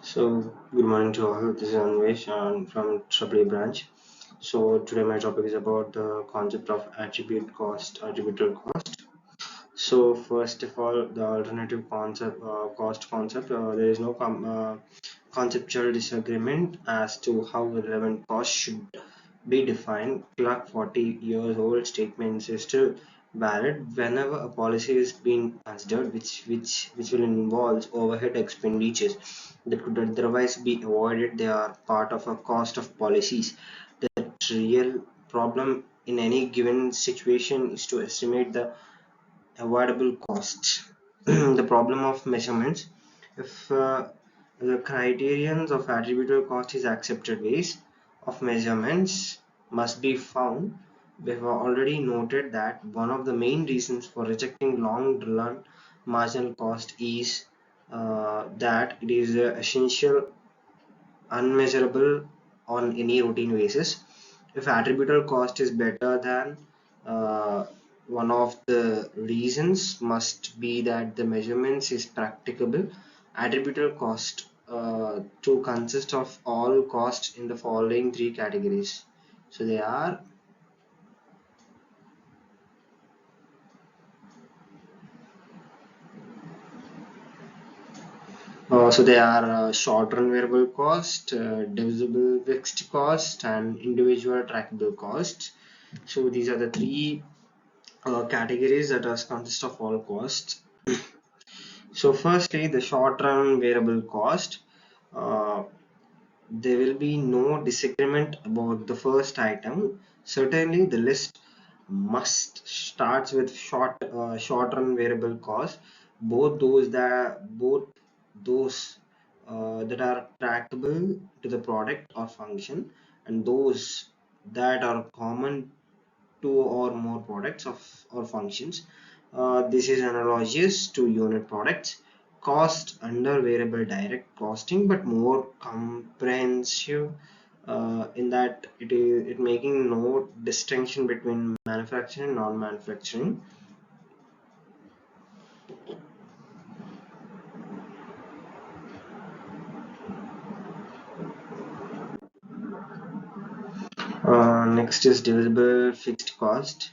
So, good morning to all. This is Anvesh from AAA branch. So, today my topic is about the concept of attributable cost. So, first of all, the alternative concept, cost concept, there is no conceptual disagreement as to how relevant cost should be defined. Clark 40 years old statements is still valid whenever a policy is being considered which will involve overhead expenditures that could otherwise be avoided. They are part of a cost of policies. The real problem in any given situation is to estimate the avoidable costs. The problem of measurements. If the criterions of attributable cost is accepted, ways of measurements must be found. We have already noted that one of the main reasons for rejecting long run marginal cost is that it is essential unmeasurable on any routine basis. If attributable cost is better than one of the reasons must be that the measurements is practicable. Attributable cost to consist of all costs in the following three categories. So they are short-run variable cost, divisible fixed cost, and individual trackable cost. So these are the three categories that are consist of all costs. So firstly, the short-run variable cost. Uh, there will be no disagreement about the first item. Certainly, the list must starts with short-run variable cost. Both those that are trackable to the product or function, and those that are common two or more products of or functions. This is analogous to unit products. Cost under variable direct costing, but more comprehensive in that it making no distinction between manufacturing and non-manufacturing. Next is divisible fixed cost.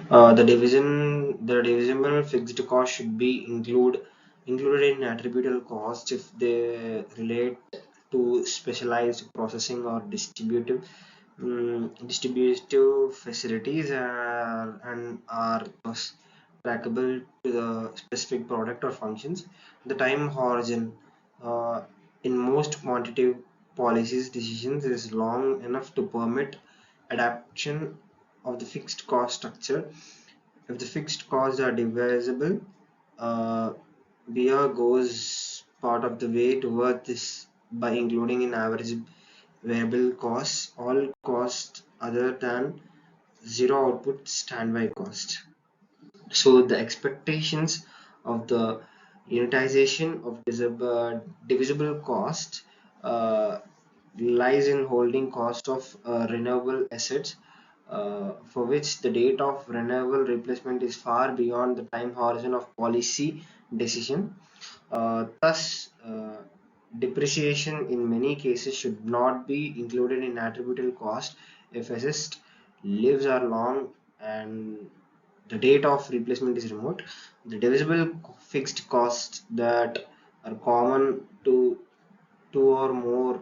The divisible fixed cost should be included in attributable cost if they relate to specialized processing or distributive facilities and are thus trackable to the specific product or functions. The time horizon uh, in most quantitative policies decisions is long enough to permit adaptation of the fixed cost structure. If the fixed costs are divisible, uh, beer goes part of the way toward this by including in average variable costs all costs other than zero output standby cost. So the expectations of the unitization of divisible cost uh, lies in holding cost of renewable assets for which the date of renewable replacement is far beyond the time horizon of policy decision. Thus, depreciation in many cases should not be included in attributable cost if assessed lives are long and the date of replacement is remote. The divisible fixed costs that are common to two or more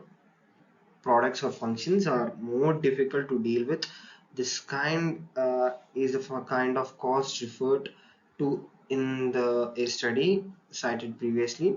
products or functions are more difficult to deal with. This kind is a kind of cost referred to in the a study cited previously.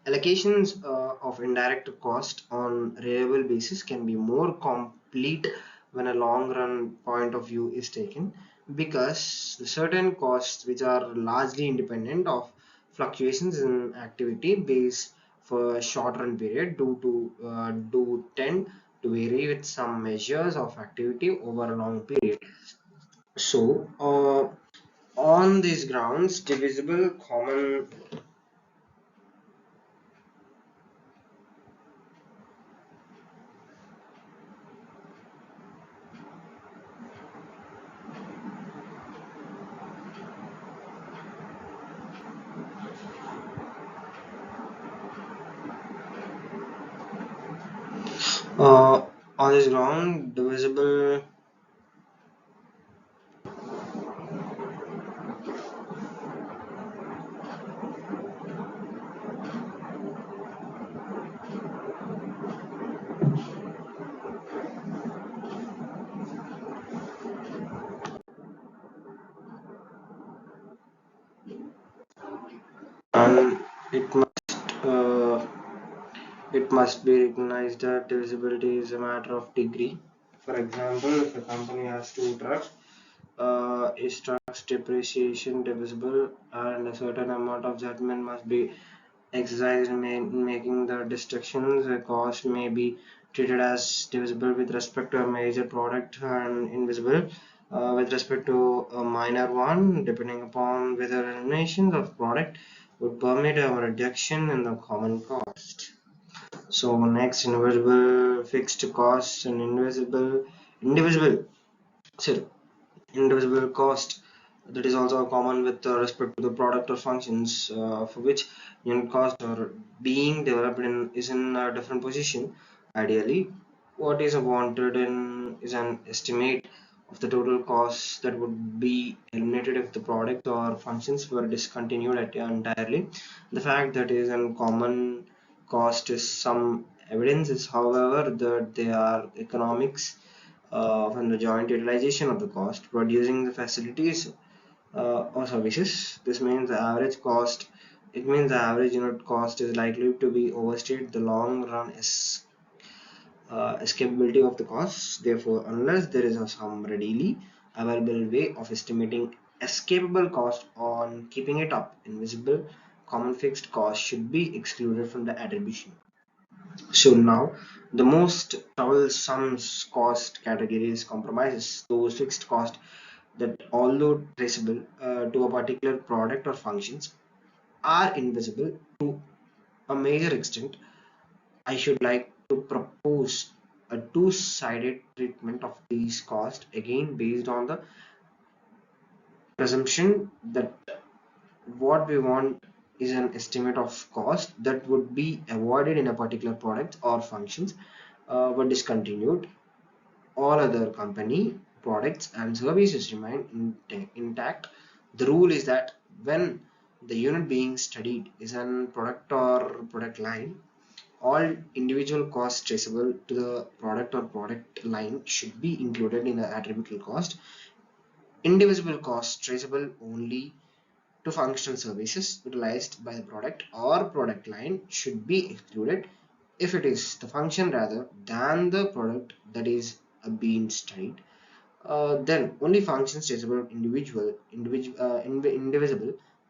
Allocations of indirect cost on reliable basis can be more complete when a long run point of view is taken, because certain costs which are largely independent of fluctuations in activity base for a short run period do tend to vary with some measures of activity over a long period. So on these grounds, divisible common. Uh, on this ground, divisible and it must uh, it must be recognized that divisibility is a matter of degree. For example, if a company has two trucks, is truck's depreciation divisible, and a certain amount of judgment must be exercised in making the distinctions. A cost may be treated as divisible with respect to a major product and invisible with respect to a minor one, depending upon whether elimination of product would permit a reduction in the common cost. So next, invisible fixed costs and indivisible sorry, indivisible cost, that is also common with respect to the product or functions for which unit cost are being developed in is in a different position. Ideally, what is wanted in is an estimate of the total costs that would be eliminated if the product or functions were discontinued entirely. The fact that is an common cost is some evidence is, however, that they are economics from the joint utilization of the cost, producing the facilities or services. This means the average cost. It means the average unit cost is likely to be overstated the long run escapability of the costs. Therefore, unless there is some readily available way of estimating escapable cost on keeping it up, invisible common fixed cost should be excluded from the attribution. So now, the most troublesome cost categories compromises those fixed costs that, although traceable to a particular product or functions, are invisible to a major extent. I should like to propose a two-sided treatment of these costs, again based on the presumption that what we want is an estimate of cost that would be avoided in a particular product or functions were discontinued. All other company products and services remain intact. The rule is that when the unit being studied is an product or product line, all individual costs traceable to the product or product line should be included in the attributable cost. Indivisible costs traceable only to functional services utilized by the product or product line should be excluded if it is the function rather than the product that is being studied. Then only functions traceable indivisible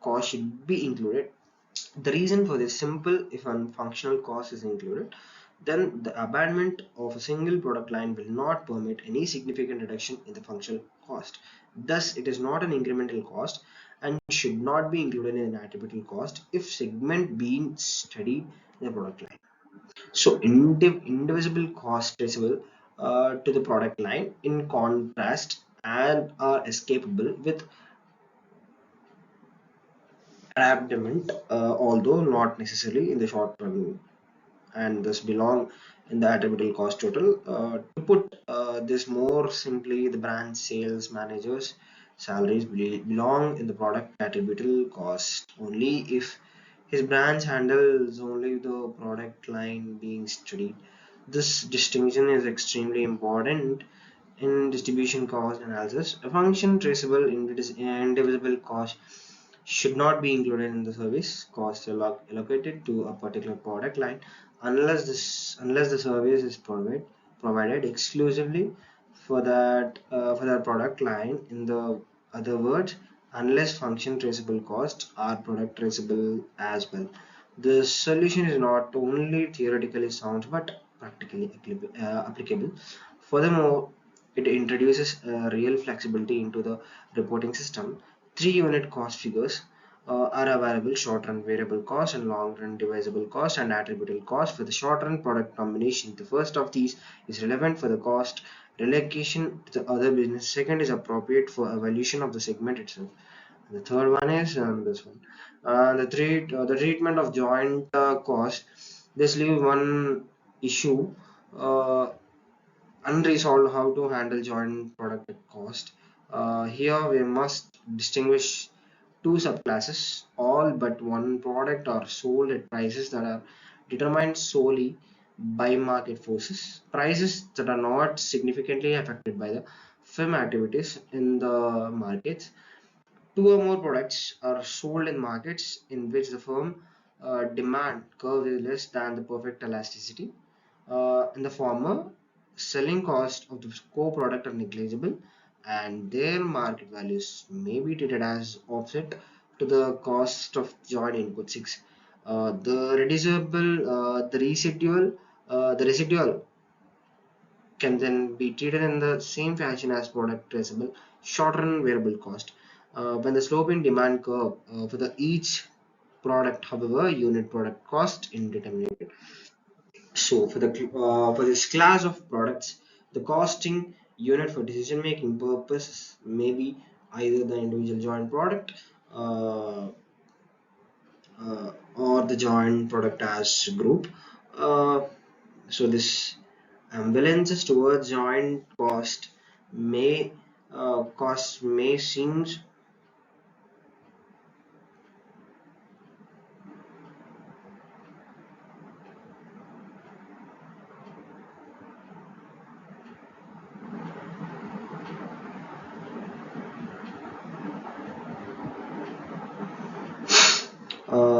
cost should be included. The reason for this simple: if a functional cost is included, then the abandonment of a single product line will not permit any significant reduction in the functional cost. Thus, it is not an incremental cost and should not be included in an attributable cost if segment being studied in the product line. So, indivisible cost traceable to the product line, in contrast, and are escapable with abandonment, although not necessarily in the short run, and thus belong in the attributable cost total. To put this more simply, the brand sales managers' salaries belong in the product attributable cost only if his branch handles only the product line being studied. This distinction is extremely important in distribution cost analysis. A function traceable indivisible cost should not be included in the service cost allocated to a particular product line unless the service is provided exclusively for that product line. In the other words, unless function traceable costs are product traceable as well. The solution is not only theoretically sound but practically applicable. Furthermore, it introduces real flexibility into the reporting system. Three unit cost figures are available: short run variable cost and long run divisible cost and attributable cost. For the short run product combination, the first of these is relevant for the cost relocation to the other business. Second is appropriate for evaluation of the segment itself. The third one is this one. The treatment of joint cost. This leaves one issue Uh, Unresolved how to handle joint product at cost. Here we must distinguish two subclasses. All but one product are sold at prices that are determined solely by market forces, prices that are not significantly affected by the firm activities in the markets. Two or more products are sold in markets in which the firm demand curve is less than the perfect elasticity. In the former, selling cost of the core product are negligible and their market values may be treated as offset to the cost of joint input 6. The residual can then be treated in the same fashion as product traceable short-run variable cost. When the slope in demand curve for the each product, however, unit product cost indeterminate. So for this class of products, the costing unit for decision making purposes may be either the individual joint product uh, or the joint product as group. Uh, so this ambivalences towards joint cost may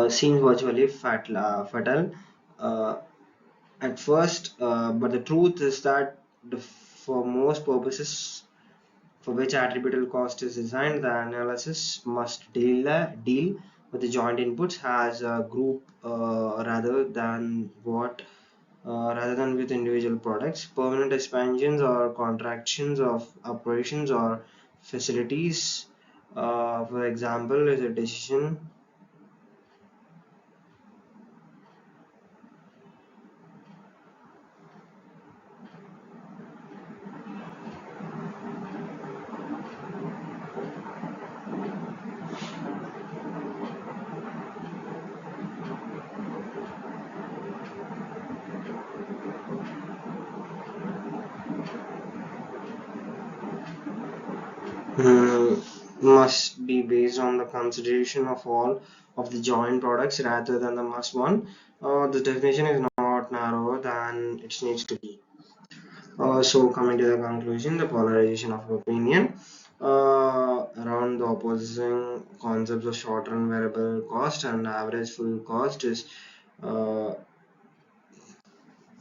seem virtually fatal uh, at first, but the truth is that for most purposes for which attributable cost is designed, the analysis must deal with the joint inputs as a group rather than with individual products. Permanent expansions or contractions of operations or facilities, for example, is a decision. Must be based on the consideration of all of the joint products rather than the must one. The definition is not narrower than it needs to be. So coming to the conclusion, the polarization of opinion around the opposing concepts of short-run variable cost and average full cost is uh,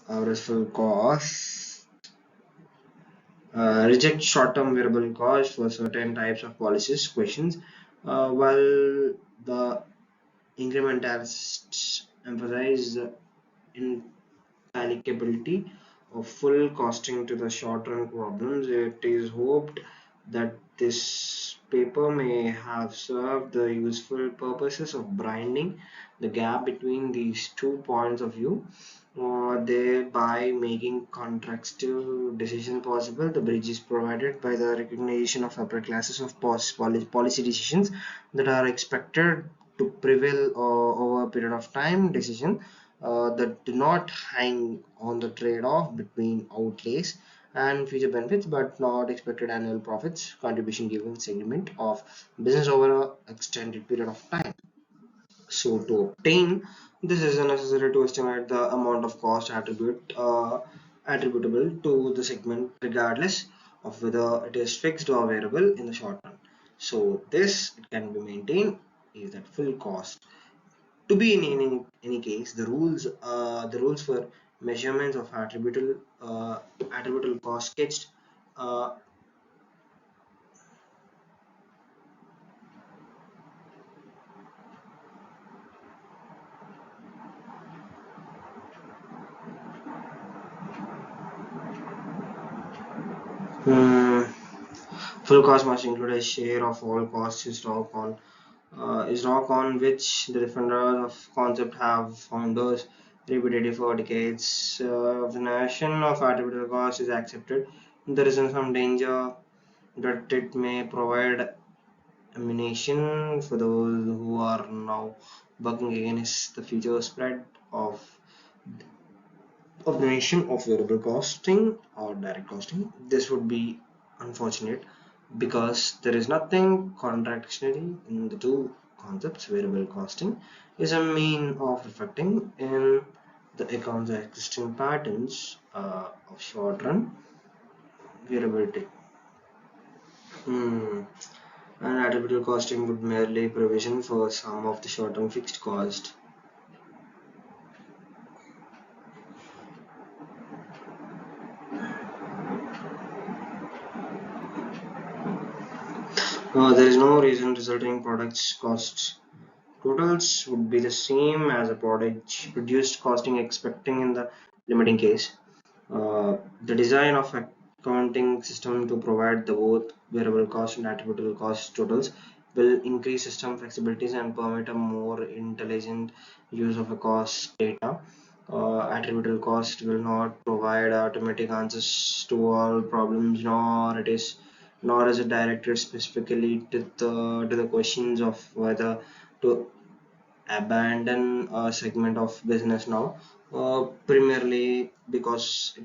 average full cost reject short-term variable cost for certain types of policies questions, while the incrementalists emphasize the applicability of full costing to the short-run problems. It is hoped that this paper may have served the useful purposes of brightening the gap between these two points of view, thereby making contrastive decision possible. The bridge is provided by the recognition of separate classes of policy decisions that are expected to prevail over a period of time. Decision that do not hang on the trade-off between outlays and future benefits, but not expected annual profits contribution given segment of business over an extended period of time. So to obtain this is necessary to estimate the amount of cost attributable to the segment regardless of whether it is fixed or variable in the short run. So this it can be maintained is that full cost. To be in any case, the rules for measurements of attributable cost sketched uh, hmm, full cost must include a share of all costs is rock on which the defenders of concept have founders repeated for decades. The notion of attributable cost is accepted. There is some danger that it may provide ammunition for those who are now bucking against the future spread of obligation of variable costing or direct costing. This would be unfortunate because there is nothing contradictory in the two concepts. Variable costing is a mean of reflecting in the account's existing patterns of short-run variability. Hmm. And attributable costing would merely provision for some of the short-term fixed cost. There is no reason resulting products costs totals would be the same as a product reduced costing expecting in the limiting case. The design of accounting system to provide the both variable cost and attributable cost totals will increase system flexibilities and permit a more intelligent use of a cost data. Attributable cost will not provide automatic answers to all problems, nor is it directed specifically to the questions of whether to abandon a segment of business now, primarily because it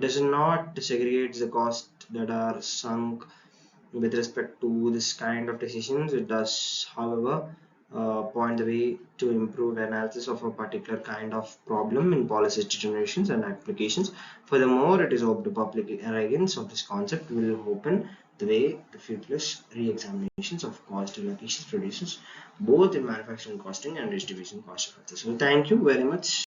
does not segregate the costs that are sunk with respect to this kind of decisions. It does, however, point the way to improve analysis of a particular kind of problem in policy determinations and applications. Furthermore, it is hoped the public arrogance of this concept will open the way to fruitless re-examinations of cost allocations produces both in manufacturing costing and distribution cost factors. So thank you very much.